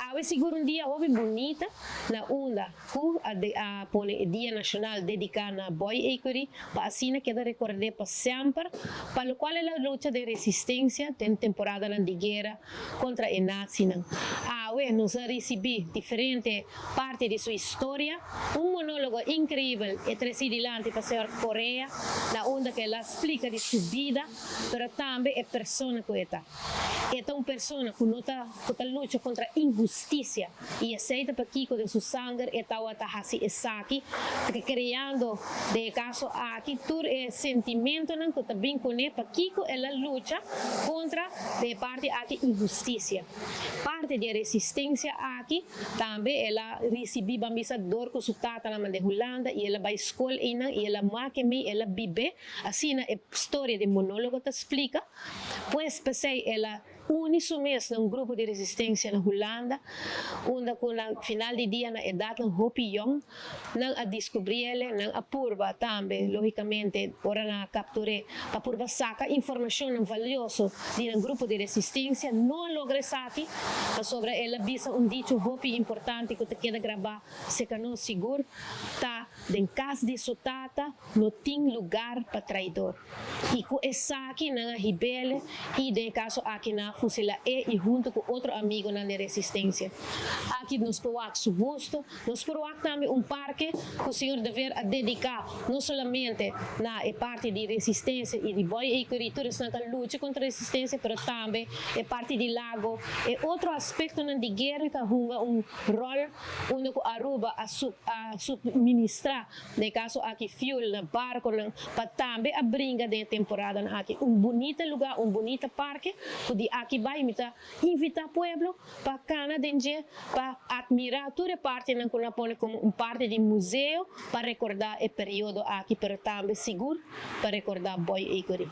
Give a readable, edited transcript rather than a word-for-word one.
Awe siguro um dia hobby bonita na onda a pone o Dia Nacional dedicado a boy equity para assim queda recordar para sempre para o qual é a luta de resistência tem temporada de guerra contra o nazi. Awe nos recebi diferente parte de sua história, monólogo incrível e trascendente para ser Coreia, na onda que ela explica de sua vida, mas também é pessoa que é uma pessoa que luta contra a injustiça e aceita para Kiko de seu sangue e tal atahasi esaki, que criando de caso aqui todo é sentimento que também conhece para Kiko ela luta contra de parte aqui injustiça. Parte de resistência aqui também ela recebeu bambisa dor com sua tata na de Holanda e ela vai escola e ela marca me ela vive assim na história de monólogo te explica pois pensei ela uniso mês num grupo de resistência na Holanda, onde com o final de dia na idade ng Hopi Young, nang a descobrir ele, nang a purba também, logicamente, ora na capture, para purba saca informação valiosa de um grupo de resistência, não logra aqui, sobre ela bisa dicho Hopi importante que te queda gravar, se que não seguro, tá, em caso de sotata, não tem lugar para traidor. E com essa aqui na rebelde, e de caso aqui na fusila e junto com outro amigo na resistência. Aqui nos provoca su gosto, nos provoca também parque que o senhor deve dedicar não somente na parte de resistência e de boy equity, na luta contra a resistência, mas também a parte de lago e outro aspecto de guerra que junga rol onde a Aruba a subministrar, de caso aqui fuel na barco, para também a brinca de temporada aqui bonito lugar, bonito parque, que aqui vai invitar o pueblo para Canadá para admirar toda parte que nós põe como parte de museu para recordar o período aqui, mas também seguro para recordar boy equity.